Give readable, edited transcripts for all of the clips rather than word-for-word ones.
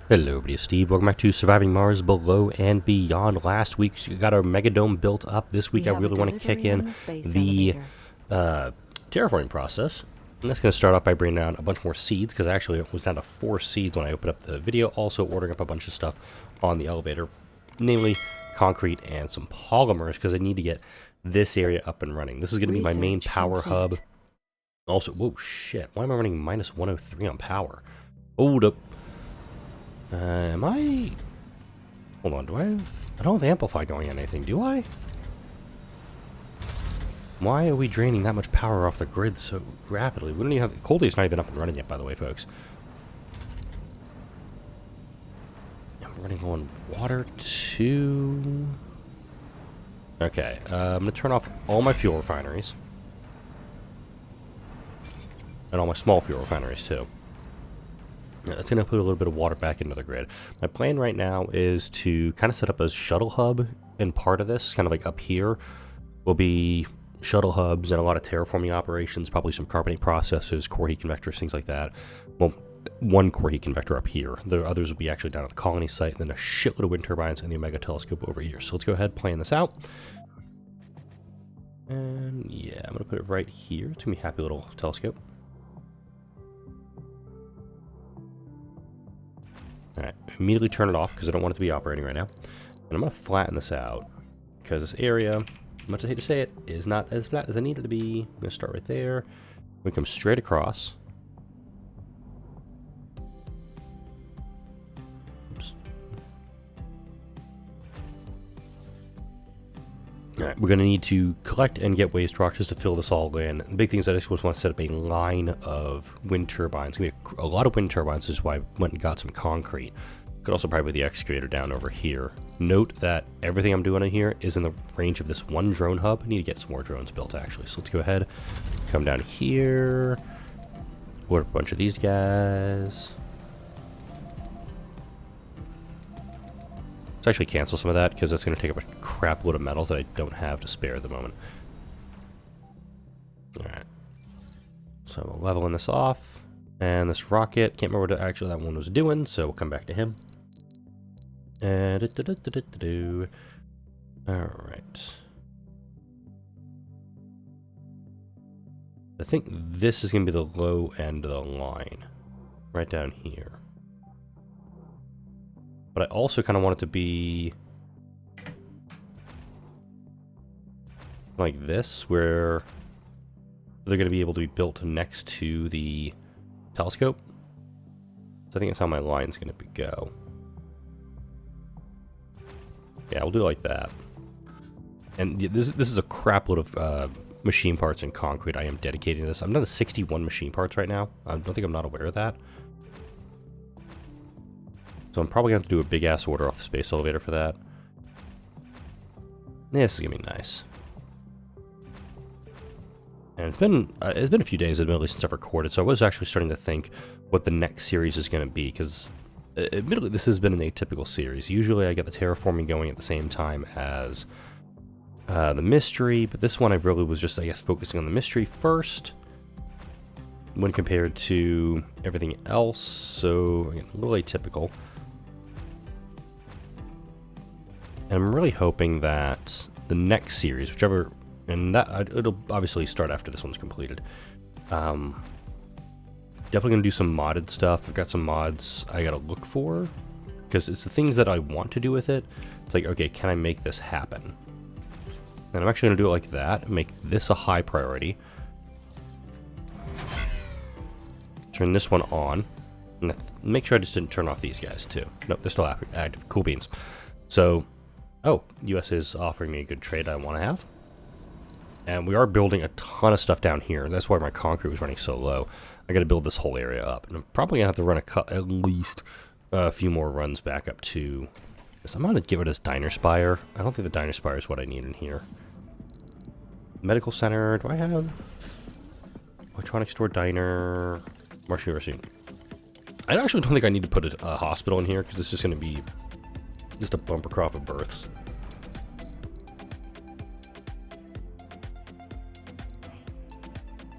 Hello everybody, it's Steve. Welcome back to Surviving Mars Below and Beyond. Last week we got our Megadome built up. This week I really want to kick in the terraforming process. And that's going to start off by bringing down a bunch more seeds, because actually it was down to 4 seeds when I opened up the video. Also ordering up a bunch of stuff on the elevator, namely concrete and some polymers, because I need to get this area up and running. This is going to be my main power hub. Also, whoa, shit. Why am I running minus 103 on power? Hold up. Am I... Hold on, do I have... I don't have Amplify going on anything, do I? Why are we draining that much power off the grid so rapidly? We don't even have... Colday's not even up and running yet, by the way, folks. I'm running on water too... Okay, I'm going to turn off all my fuel refineries. And all my small fuel refineries, too. Yeah, that's going to put a little bit of water back into the grid. My plan right now is to kind of set up a shuttle hub in part of this, kind of like up here will be shuttle hubs and a lot of terraforming operations, probably some carbonate processors, core heat convectors, things like that. Well, one core heat convector up here. The others will be actually down at the colony site, and then a shitload of wind turbines and the Omega telescope over here. So let's go ahead and plan this out. And yeah, I'm going to put it right here. It's going to be a happy little telescope. Alright, immediately turn it off because I don't want it to be operating right now. And I'm going to flatten this out because this area, much as I hate to say it, is not as flat as I need it to be. I'm going to start right there. We come straight across. Oops. Alright, we're going to need to collect and get waste rock just to fill this all in. The big thing is I just want to set up a line of wind turbines. It's going to be a lot of wind turbines, this is why I went and got some concrete. Could also probably put the excavator down over here. Note that everything I'm doing in here is in the range of this one drone hub. I need to get some more drones built, actually. So let's go ahead, come down here, order a bunch of these guys. Let's actually cancel some of that, because that's going to take up a crap load of metals that I don't have to spare at the moment. Alright. So I'm leveling this off. And this rocket, can't remember what actually that one was doing, so we'll come back to him. And alright. I think this is going to be the low end of the line. Right down here. But I also kind of want it to be like this, where they're going to be able to be built next to the telescope. So I think that's how my line's going to go. Yeah, we'll do it like that. And this is a crap load of machine parts and concrete I am dedicating to this. I'm down to 61 machine parts right now. I don't think I'm not aware of that. So I'm probably going to have to do a big-ass order off the space elevator for that. Yeah, this is going to be nice. And it's been a few days, admittedly, since I've recorded, so I was actually starting to think what the next series is going to be, because admittedly this has been an atypical series. Usually I get the terraforming going at the same time as the mystery, but this one I really was just, I guess, focusing on the mystery first when compared to everything else, so again, a little atypical. And I'm really hoping that the next series, whichever, and that it'll obviously start after this one's completed. Definitely gonna do some modded stuff. I've got some mods I gotta look for, because it's the things that I want to do with it. It's like, okay, can I make this happen? And I'm actually gonna do it like that. Make this a high priority. Turn this one on. And make sure I just didn't turn off these guys too. Nope, they're still active. Cool beans. So, oh, US is offering me a good trade I want to have. And we are building a ton of stuff down here. That's why my concrete was running so low. I got to build this whole area up. And I'm probably going to have to run at least a few more runs back up to... I'm going to get rid of this diner spire. I don't think the diner spire is what I need in here. Medical center. Do I have... Electronic store, diner... Marsh University. I actually don't think I need to put a hospital in here, because it's just going to be just a bumper crop of births.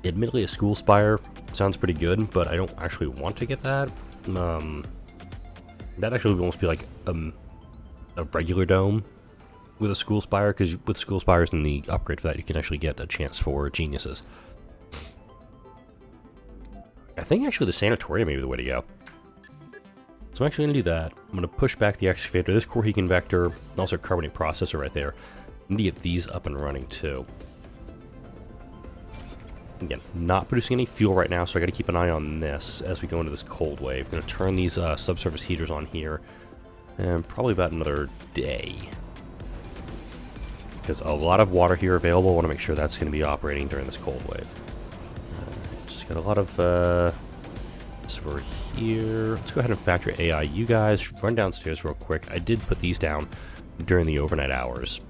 Admittedly, a school spire sounds pretty good, but I don't actually want to get that. That actually would almost be like a regular dome with a school spire, because with school spires and the upgrade for that, you can actually get a chance for geniuses. I think actually the sanatorium may be the way to go. So I'm actually going to do that. I'm going to push back the excavator, this core heat convector, and also carbonate processor right there. I need to get these up and running too. Again, not producing any fuel right now, so I got to keep an eye on this as we go into this cold wave. I'm going to turn these subsurface heaters on here, and probably about another day. Because a lot of water here available. I want to make sure that's going to be operating during this cold wave. Just got a lot of this over here. Let's go ahead and factor AI. You guys run downstairs real quick. I did put these down during the overnight hours.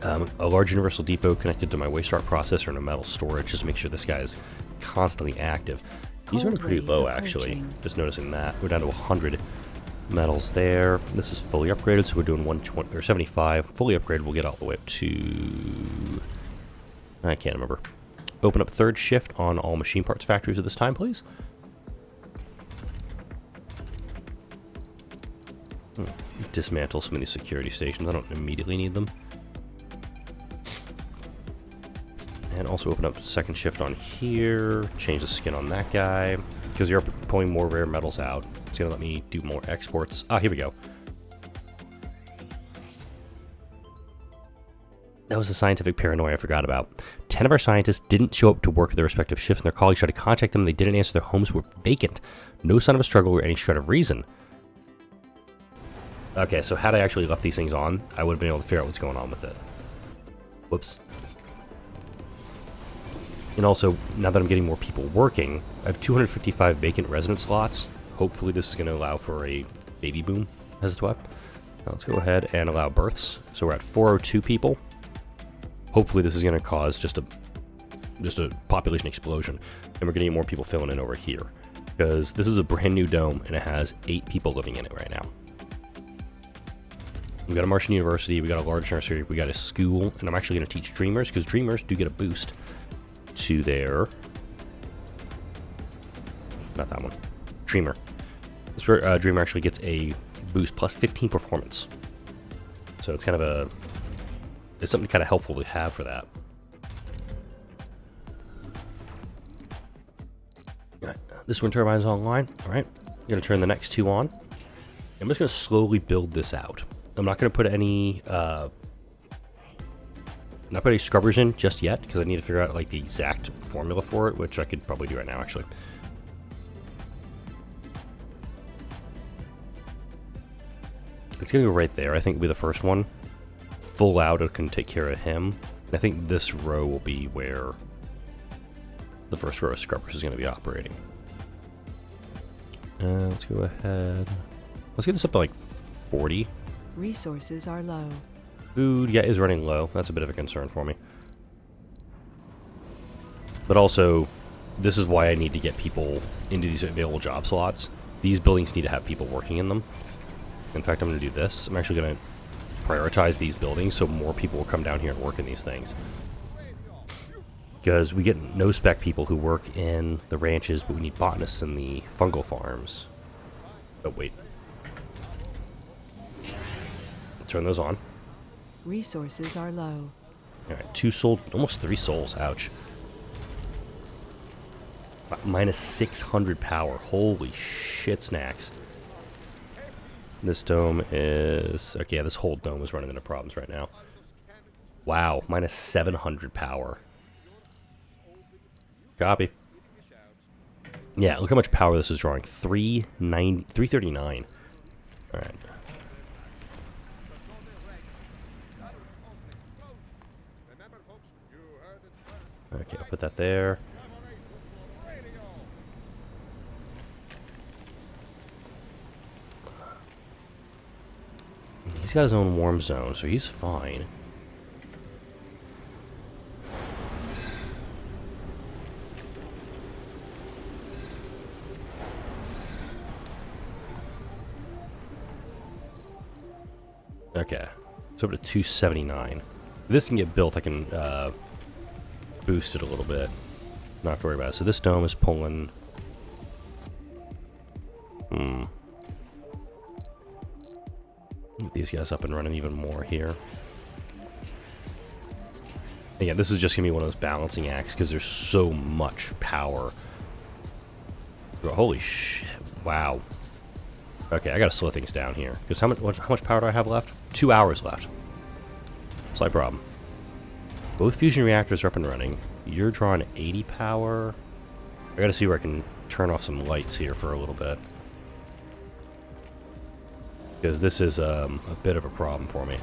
A large universal depot connected to my waste rock processor and a metal storage, just to make sure this guy is constantly active. These are pretty low, actually. Just noticing that. We're down to 100 metals there. This is fully upgraded, so we're doing 120 or 75. Fully upgraded, we'll get all the way up to... I can't remember. Open up third shift on all machine parts factories at this time, please. Dismantle some of these security stations. I don't immediately need them. And also open up second shift on here. Change the skin on that guy. Because you're pulling more rare metals out. It's going to let me do more exports. Ah, here we go. That was the scientific paranoia I forgot about. 10 of our scientists didn't show up to work at their respective shifts, and their colleagues tried to contact them. They didn't answer. Their homes were vacant. No sign of a struggle or any shred of reason. Okay, so had I actually left these things on, I would have been able to figure out what's going on with it. Whoops. And also, now that I'm getting more people working, I have 255 vacant resident slots. Hopefully this is going to allow for a baby boom as it's web. Now let's go ahead and allow births. So we're at 402 people. Hopefully this is going to cause just a population explosion. And we're going to get more people filling in over here. Because this is a brand new dome and it has 8 people living in it right now. We got a Martian University, we got a large nursery, we got a school, and I'm actually going to teach Dreamers, because Dreamers do get a boost to their... Not that one. Dreamer. This where Dreamer actually gets a boost plus 15 performance. So it's kind of a... It's something kind of helpful to have for that. Alright, this wind turbine is online. Alright, I'm going to turn the next 2 on. I'm just going to slowly build this out. I'm not going to put any scrubbers in just yet, because I need to figure out like the exact formula for it, which I could probably do right now, actually. It's going to go right there. I think it'll be the first one. Full out, it can take care of him. And I think this row will be where the first row of scrubbers is going to be operating. Let's go ahead. Let's get this up to like 40. Resources are low. Food, yeah, is running low. That's a bit of a concern for me. But also, this is why I need to get people into these available job slots. These buildings need to have people working in them. In fact, I'm going to do this. I'm actually going to prioritize these buildings so more people will come down here and work in these things. Because we get no-spec people who work in the ranches, but we need botanists in the fungal farms. Oh, wait. Turn those on. Resources are low. Alright, 2 souls, almost 3 souls, ouch. Minus 600 power, holy shit snacks. This dome is, okay, yeah, this whole dome is running into problems right now. Wow, minus 700 power. Copy. Yeah, look how much power this is drawing, 339. Alright. Okay, I'll put that there. He's got his own warm zone, so he's fine. Okay, so up to 279. If this can get built, I can boost it a little bit. Not have to worry about it. So this dome is pulling... Get these guys up and running even more here. Again, this is just going to be one of those balancing acts because there's so much power. Holy shit. Wow. Okay, I got to slow things down here. Because how much power do I have left? 2 hours left. Slight problem. Both fusion reactors are up and running. You're drawing 80 power. I got to see where I can turn off some lights here for a little bit. Because this is a bit of a problem for me.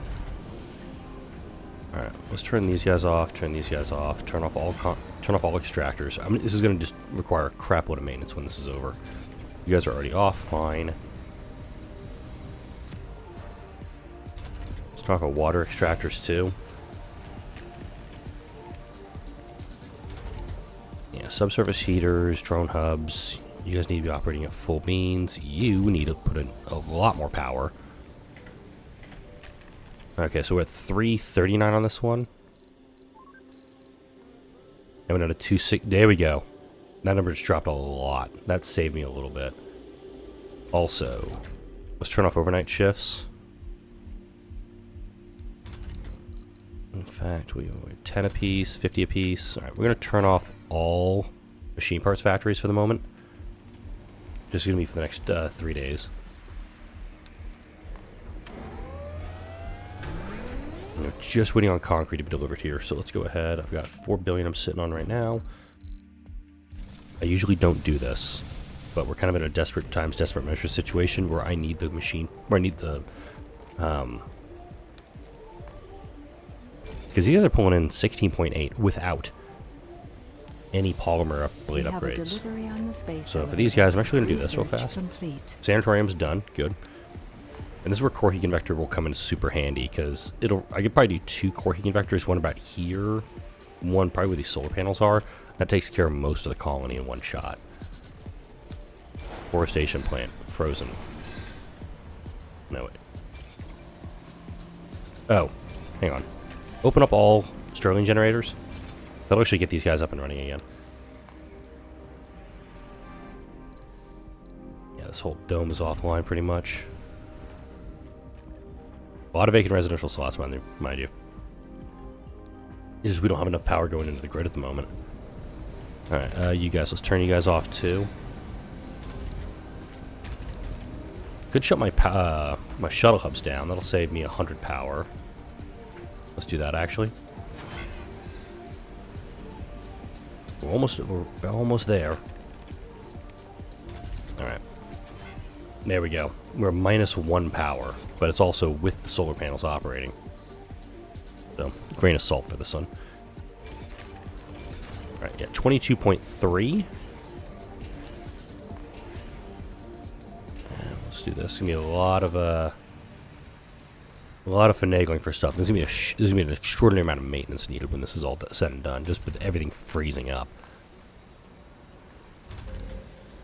Alright, let's turn these guys off, turn these guys off, turn off all extractors. This is going to just require a crap load of maintenance when this is over. You guys are already off, fine. Let's talk about water extractors too. Yeah, subsurface heaters, drone hubs. You guys need to be operating at full beans. You need to put in a lot more power. Okay, so we're at 339 on this one. And we're down to 26. There we go. That number just dropped a lot. That saved me a little bit. Also, let's turn off overnight shifts. In fact, we're 10 apiece, 50 apiece. Alright, we're going to turn off all machine parts factories for the moment. Just going to be for the next 3 days. We're just waiting on concrete to be delivered here, so let's go ahead. I've got 4 billion I'm sitting on right now. I usually don't do this, but we're kind of in a desperate times, desperate measures situation where I need the machine, where I need the, because these guys are pulling in 16.8 without any polymer blade upgrades. So for these guys, I'm actually going to do this real fast. Sanatorium's done, good. And this is where core heat convector will come in super handy, because I could probably do 2 core heat convectors, one about here, one probably where these solar panels are. That takes care of most of the colony in one shot. Forestation plant, frozen. No, wait. Oh, hang on. Open up all Stirling generators. That'll actually get these guys up and running again. Yeah, this whole dome is offline pretty much. A lot of vacant residential slots, mind you. It's just we don't have enough power going into the grid at the moment. Alright, you guys, let's turn you guys off too. Could shut my my shuttle hubs down. That'll save me 100 power. Let's do that actually. We're almost there. Alright. There we go. We're -1 power, but it's also with the solar panels operating. So, grain of salt for the sun. Alright, yeah, 22.3. Let's do this. It's gonna be a lot of finagling for stuff. There's gonna be an extraordinary amount of maintenance needed when this is all said and done, just with everything freezing up.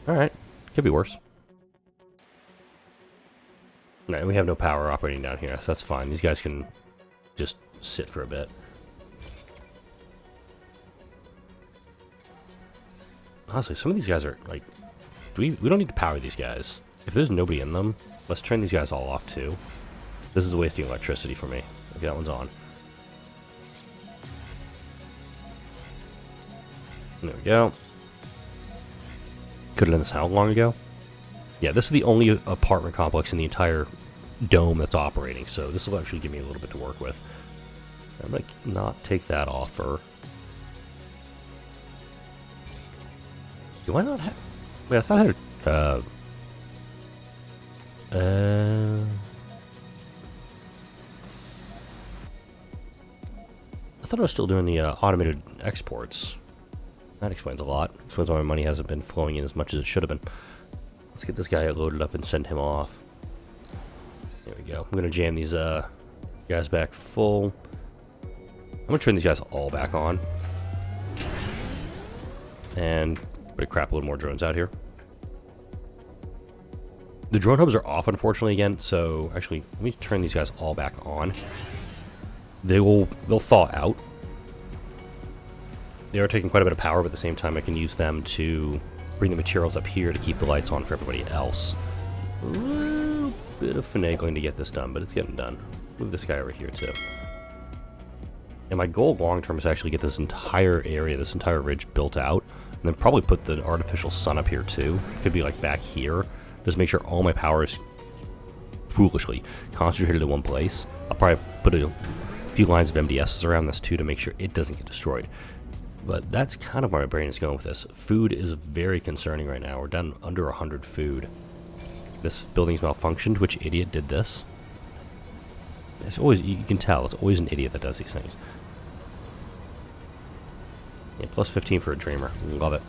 Alright, could be worse. No, we have no power operating down here, so that's fine. These guys can just sit for a bit. Honestly, some of these guys are, like... we don't need to power these guys. If there's nobody in them, let's turn these guys all off, too. This is wasting electricity for me. Okay, that one's on. There we go. Could have done this how long ago? Yeah, this is the only apartment complex in the entire dome that's operating, so this will actually give me a little bit to work with. I'm going to not take that offer. Do I not have... Wait, I thought I had... I thought I was still doing the automated exports. That explains a lot. Explains why my money hasn't been flowing in as much as it should have been. Let's get this guy loaded up and send him off. There we go. I'm going to jam these guys back full. I'm going to turn these guys all back on. And put a crap load more drones out here. The drone hubs are off, unfortunately, again. So, actually, let me turn these guys all back on. They'll thaw out. They are taking quite a bit of power, but at the same time, I can use them to bring the materials up here to keep the lights on for everybody else. bit of finagling to get this done, but it's getting done. Move this guy over here too. And my goal long term is to actually get this entire area, this entire ridge built out, and then probably put the artificial sun up here too. Could be like back here. Just make sure all my power is foolishly concentrated in one place. I'll probably put a few lines of MDSs around this too to make sure it doesn't get destroyed. But that's kind of where my brain is going with this. Food is very concerning right now. We're down under 100 food. This building's malfunctioned. Which idiot did this? It's always, you can tell, it's always an idiot that does these things. Yeah, plus 15 for a dreamer. Love it.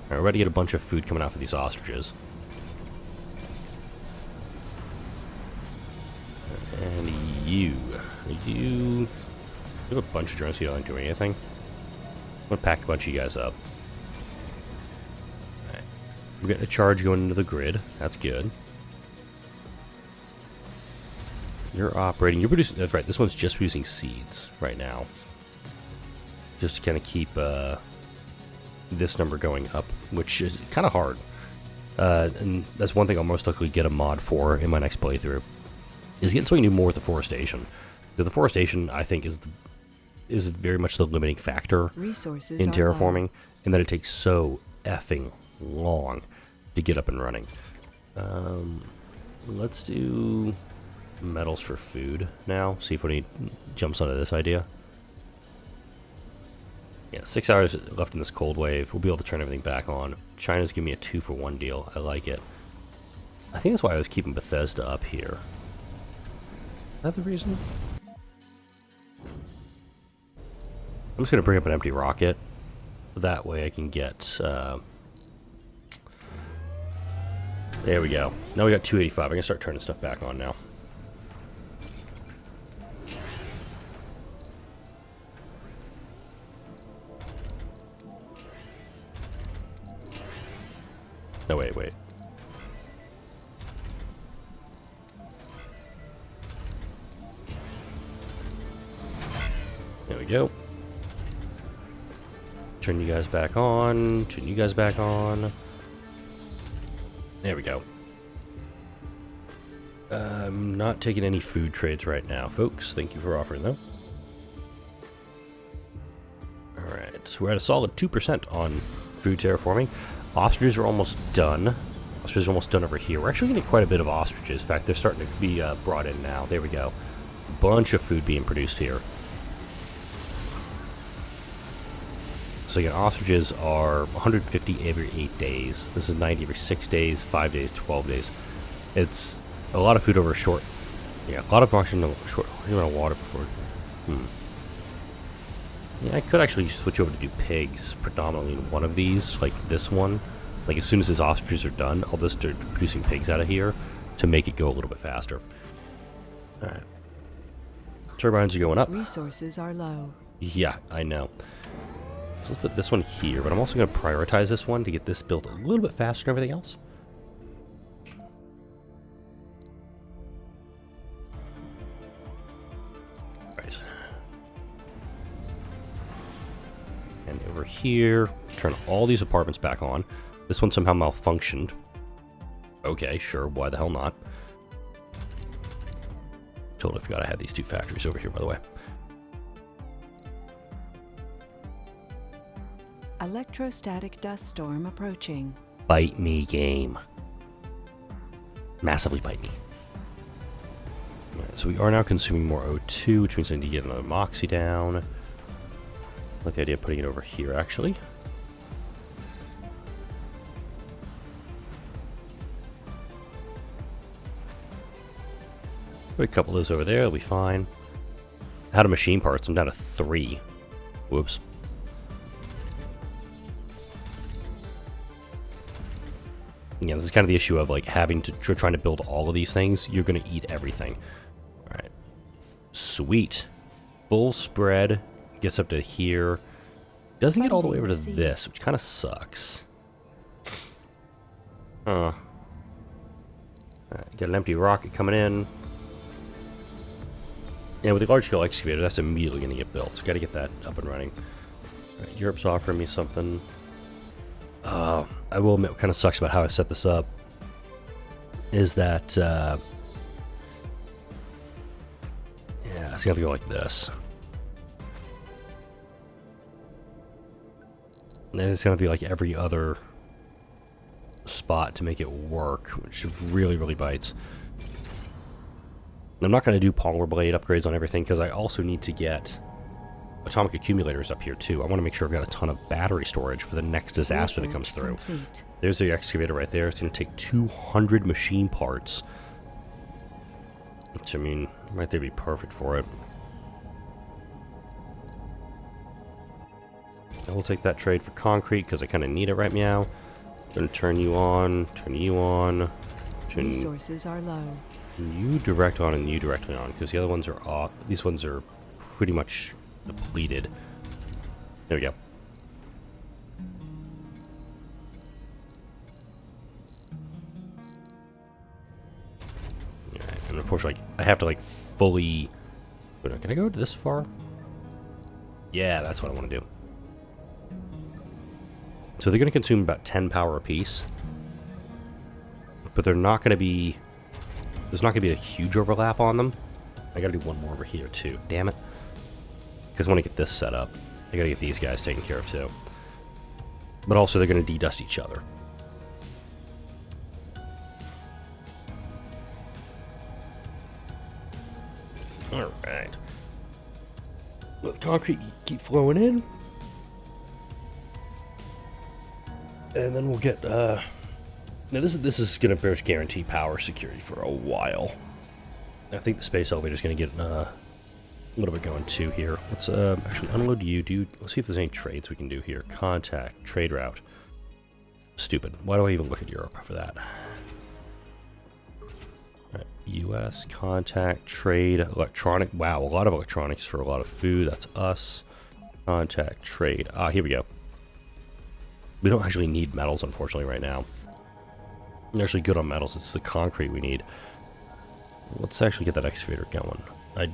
Alright, we're about to get a bunch of food coming out for these ostriches. And you have a bunch of drones who don't do anything. I'm gonna pack a bunch of you guys up. Alright. We're getting a charge going into the grid. That's good. You're operating. You're producing. That's right. This one's just producing seeds right now. Just to kind of keep this number going up, which is kind of hard. And that's one thing I'll most likely get a mod for in my next playthrough. Is getting something to do more with the forestation. Because the forestation, I think, is very much the limiting factor Resources in are terraforming, low. and that it takes so effing long to get up and running. Let's do metals for food now. See if he jumps onto this idea. Yeah, 6 hours left in this cold wave. We'll be able to turn everything back on. China's giving me a 2-for-1 deal. I like it. I think that's why I was keeping Bethesda up here. Is that the reason? I'm just going to bring up an empty rocket. That way I can get... there we go. Now we got 285. I can start turning stuff back on now. No, wait. There we go. Turn you guys back on. Turn you guys back on. There we go. I'm not taking any food trades right now, folks. Thank you for offering, though. Alright, so we're at a solid 2% on food terraforming. Ostriches are almost done. Ostriches are almost done over here. We're actually getting quite a bit of ostriches. In fact, they're starting to be brought in now. There we go. Bunch of food being produced here. So again, ostriches are 150 every 8 days. This is 90 every 6 days, 5 days, 12 days. It's a lot of food over a short... Yeah, a lot of oxygen in a short amount of water before... Yeah, I could actually switch over to do pigs predominantly in one of these, like this one. Like as soon as his ostriches are done, I'll just start producing pigs out of here to make it go a little bit faster. Alright. Turbines are going up. Resources are low. Yeah, I know. So let's put this one here, but I'm also going to prioritize this one to get this built a little bit faster than everything else. Right. And over here, turn all these apartments back on. This one somehow malfunctioned. Okay, sure, why the hell not? Totally forgot I had these two factories over here, by the way. Electrostatic dust storm approaching. Bite me, game. Massively bite me. Alright, so we are now consuming more O2, which means I need to get another Moxie down. I like the idea of putting it over here, actually. Put a couple of those over there, it'll be fine. Out of machine parts, I'm down to 3. Whoops. Yeah, this is kind of the issue of like having to trying to build all of these things. You're going to eat everything. All right, sweet, full spread gets up to here. Doesn't get all the way over to this, which kind of sucks. Huh. Got an empty rocket coming in. And with a large scale excavator, that's immediately going to get built. So got to get that up and running. All right, Europe's offering me something. I will admit, what kind of sucks about how I set this up is that, yeah, it's gonna have to go like this. And it's gonna be like every other spot to make it work, which really, really bites. I'm not gonna do polymer blade upgrades on everything because I also need to get atomic accumulators up here too. I want to make sure I've got a ton of battery storage for the next disaster that comes through. Complete. There's the excavator right there. It's going to take 200 machine parts. Which, I mean, right there be perfect for it. And we'll take that trade for concrete because I kind of need it right meow. Going to turn you on, turn you on. Resources are low. You direct on and you directly on because the other ones are off. These ones are pretty much depleted. There we go. Alright, and unfortunately, I have to like fully. Can I go this far? Yeah, that's what I want to do. So they're going to consume about 10 power apiece, but they're not going to be. There's not going to be a huge overlap on them. I got to do one more over here too. Damn it. Because I want to get this set up. I gotta get these guys taken care of too. But also they're gonna de-dust each other. Alright. Let the concrete keep flowing in. And then we'll get now this is gonna guarantee power security for a while. I think the space elevator is gonna get a little bit going too here. Let's actually unload you, dude. Let's see if there's any trades we can do here. Contact, trade route. Stupid. Why do I even look at Europe for that? Right. US, contact, trade, electronic. Wow, a lot of electronics for a lot of food. That's us. Contact, trade. Ah, here we go. We don't actually need metals, unfortunately, right now. We're actually good on metals. It's the concrete we need. Let's actually get that excavator going. I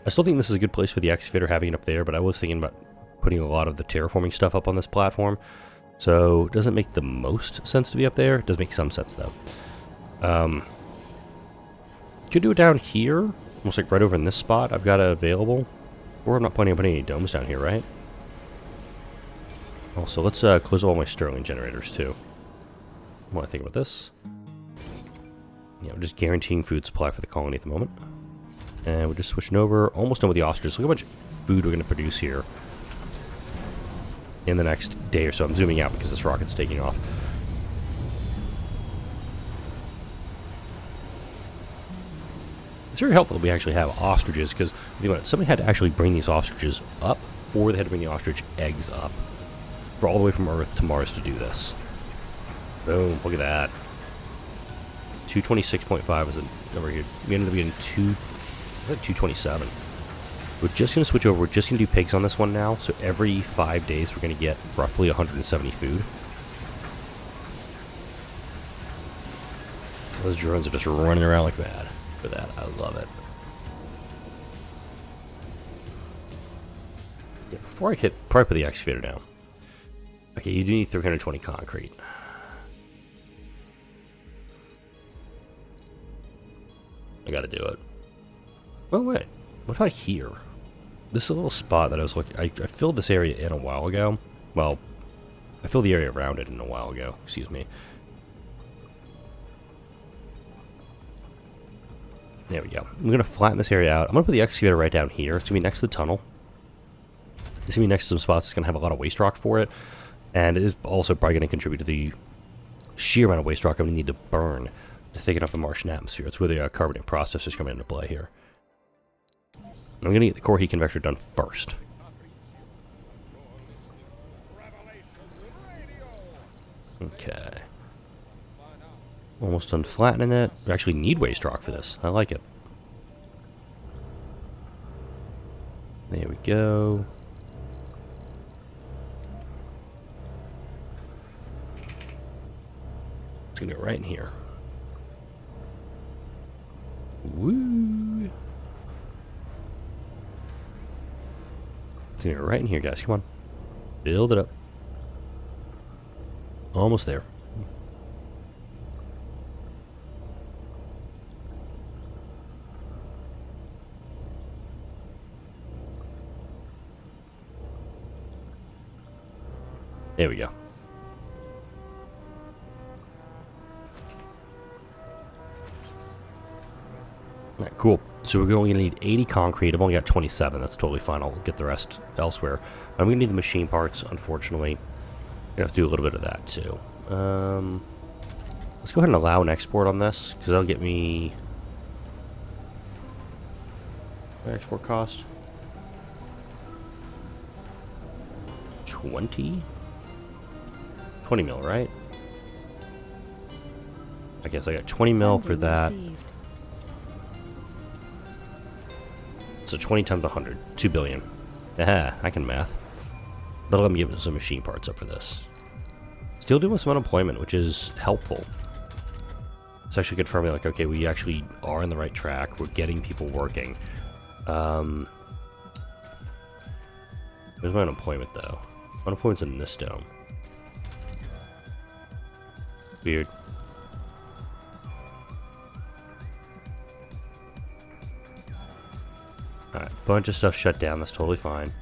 still think this is a good place for the excavator, having it up there, but I was thinking about putting a lot of the terraforming stuff up on this platform. So it doesn't make the most sense to be up there. It does make some sense, though. Could do it down here, almost like right over in this spot I've got it available. Or I'm not planning on putting any domes down here, right? Also, let's close all my Sterling generators, too. What do I think about this? Yeah, we're just guaranteeing food supply for the colony at the moment. And we're just switching over, almost done with the ostriches. Look how much food we're going to produce here in the next day or so. I'm zooming out because this rocket's taking off. It's very helpful that we actually have ostriches because somebody had to actually bring these ostriches up, or they had to bring the ostrich eggs up for all the way from Earth to Mars to do this. Boom, look at that. 226.5 is a number here. We ended up getting 227. We're just going to switch over. We're just going to do pigs on this one now. So every 5 days, we're going to get roughly 170 food. Those drones are just running around like mad for that. I love it. Yeah, before I hit, probably put the excavator down. Okay, you do need 320 concrete. I gotta do it. Oh wait, what about here? This is a little spot that I was looking. I filled this area in a while ago. Well, I filled the area around it in a while ago. Excuse me. There we go. I'm gonna flatten this area out. I'm gonna put the excavator right down here. It's gonna be next to the tunnel. It's gonna be next to some spots that's gonna have a lot of waste rock for it, and it is also probably gonna contribute to the sheer amount of waste rock I'm gonna need to burn to thicken up the Martian atmosphere. It's where the carbonate processors come into play here. I'm going to get the core heat convector done first. Okay. Almost done flattening it. We actually need waste rock for this. I like it. There we go. It's going to go right in here. Woo! It's gonna go right in here, guys. Come on. Build it up. Almost there. There we go. Alright, cool. So we're going to need 80 concrete. I've only got 27. That's totally fine. I'll get the rest elsewhere. I'm going to need the machine parts, unfortunately. I'm going to have to do a little bit of that, too. Let's go ahead and allow an export on this, because that'll get me... export cost? 20 mil, right? I guess I got 20 mil for that. Received. So 20 times 100, 2 billion. Aha, I can math. That'll let me give some machine parts up for this. Still doing some unemployment, which is helpful. It's actually confirming, like, okay, we actually are on the right track. We're getting people working. Where's my unemployment, though? Unemployment's in this dome. Weird. Alright, bunch of stuff shut down. That's totally fine.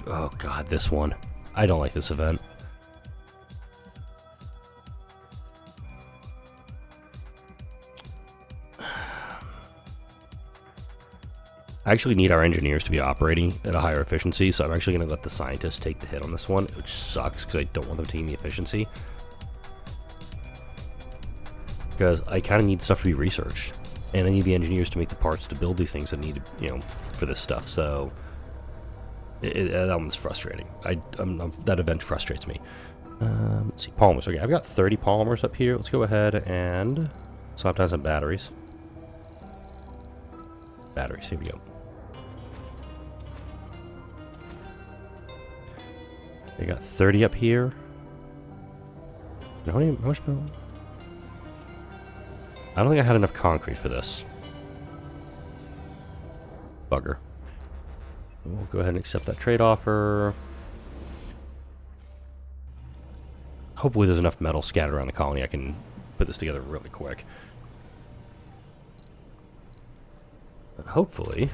Oh god, this one. I don't like this event. I actually need our engineers to be operating at a higher efficiency, so I'm actually going to let the scientists take the hit on this one, which sucks because I don't want them taking the efficiency. Because I kind of need stuff to be researched, and I need the engineers to make the parts to build these things that need, you know, for this stuff. So that one's frustrating. That event frustrates me. Let's see, polymers. Okay, I've got 30 polymers up here. Let's go ahead and swap down some batteries. Batteries. Here we go. I got 30 up here. How much more? I don't think I had enough concrete for this. Bugger. We'll go ahead and accept that trade offer. Hopefully there's enough metal scattered around the colony I can put this together really quick. But hopefully...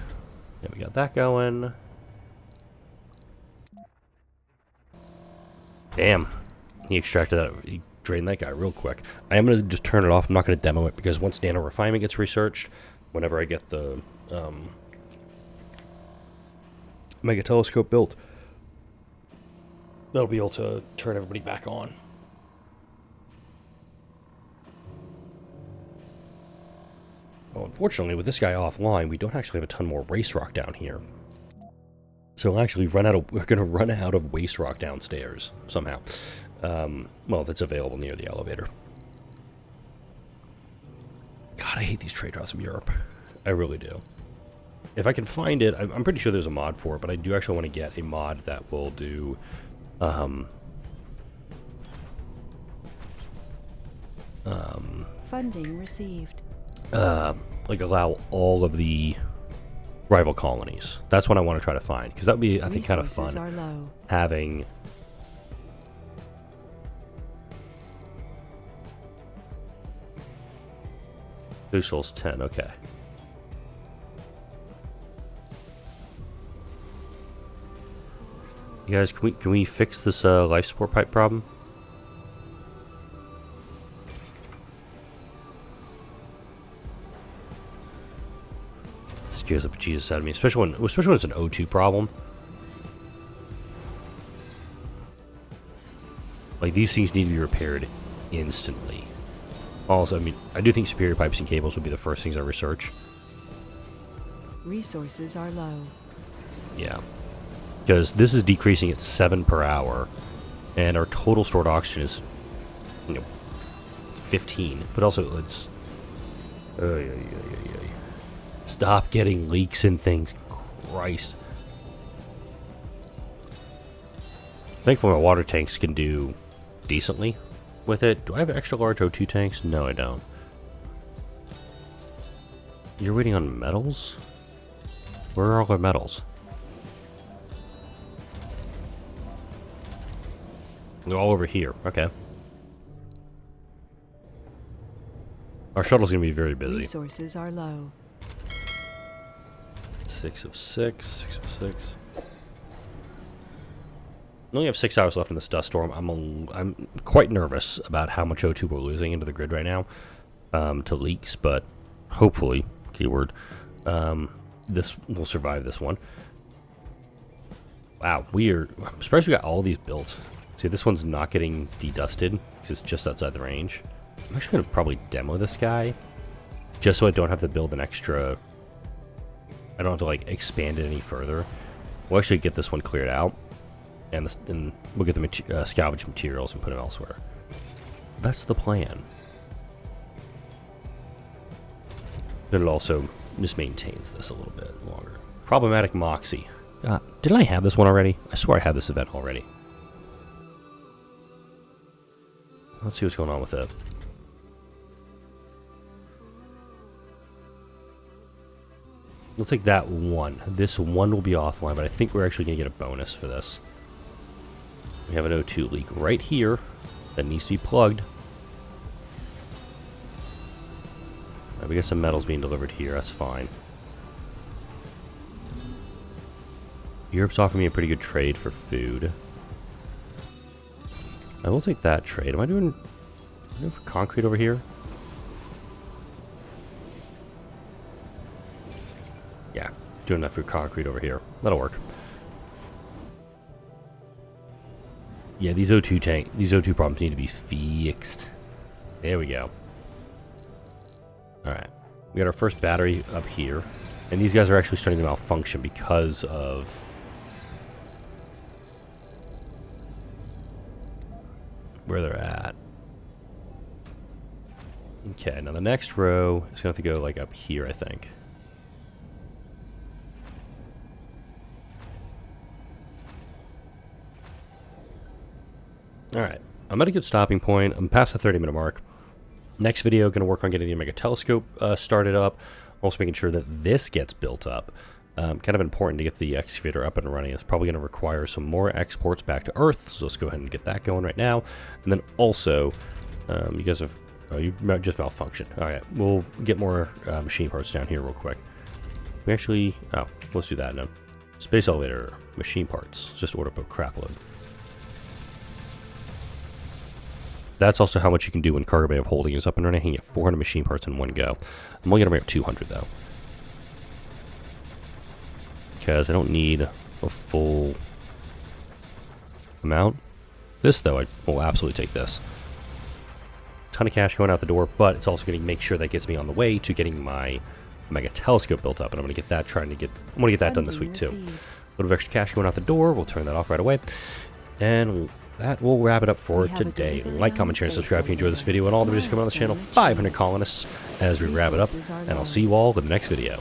yeah, we got that going. Damn. He extracted that. He drained that guy real quick. I am going to just turn it off. I'm not going to demo it because once nano refinement gets researched, whenever I get the mega telescope built, that'll be able to turn everybody back on. Well, unfortunately, with this guy offline, we don't actually have a ton more waste rock down here. So we'll actually we're going to run out of waste rock downstairs, somehow. Well, if it's available near the elevator. God, I hate these trade routes from Europe. I really do. If I can find it, I'm pretty sure there's a mod for it, but I do actually want to get a mod that will do... Funding received. like allow all of the rival colonies. That's what I want to try to find, because that would be, I think, kind of fun. Are low. Having Unoficial's 10, okay. You guys, can we fix this life support pipe problem? Scares the bejesus out of me, especially when it's an O2 problem. Like, these things need to be repaired instantly. Also, I mean, I do think superior pipes and cables would be the first things I research. Resources are low. Yeah. Because this is decreasing at 7 per hour, and our total stored oxygen is, 15. But also, it's... Stop getting leaks and things. Christ. Thankfully, my water tanks can do decently with it. Do I have extra large O2 tanks? No, I don't. You're waiting on metals? Where are all our metals? They're all over here. Okay. Our shuttle's gonna be very busy. Resources are low. 6 of 6, 6 of 6. only have 6 hours left in this dust storm. I'm quite nervous about how much O2 we're losing into the grid right now to leaks, but hopefully, keyword, this will survive this one. Wow, I'm surprised we got all these built. See, this one's not getting dedusted because it's just outside the range. I'm actually going to probably demo this guy just so I don't have to build an extra. I don't have to like expand it any further. We'll actually get this one cleared out, and we'll get the salvage materials and put them elsewhere. That's the plan. But it also just maintains this a little bit longer. Problematic Moxie. Didn't I have this one already? I swear I had this event already. Let's see what's going on with it. We'll take that one. This one will be offline, but I think we're actually going to get a bonus for this. We have an O2 leak right here that needs to be plugged. We got some metals being delivered here. That's fine. Europe's offering me a pretty good trade for food. I will take that trade. Am I doing for concrete over here? Yeah, doing enough for concrete over here. That'll work. Yeah, these O2 problems need to be fixed. There we go. Alright. We got our first battery up here. And these guys are actually starting to malfunction because of where they're at. Okay, now the next row is going to have to go like up here, I think. Alright, I'm at a good stopping point. I'm past the 30-minute mark. Next video, going to work on getting the Omega Telescope started up. Also making sure that this gets built up. Kind of important to get the excavator up and running. It's probably going to require some more exports back to Earth, so let's go ahead and get that going right now. And then also, you guys have... Oh, you've just malfunctioned. Alright, we'll get more machine parts down here real quick. We actually... Oh, let's do that now. Space elevator, machine parts. Just order up a crap load. That's also how much you can do when Cargo Bay of Holding is up and running. You can get 400 machine parts in one go. I'm only going to bring up 200, though. Because I don't need a full amount. This, though, I will absolutely take this. Ton of cash going out the door, but it's also going to make sure that gets me on the way to getting my Omega Telescope built up, and I'm going to get that I'm going to get that done this week, too. A little bit of extra cash going out the door. We'll turn that off right away. And that will wrap it up for today. Like, comment, share, and subscribe if you enjoyed this video and all the videos coming on this channel. 500 colonists as we wrap it up. And I'll see you all in the next video.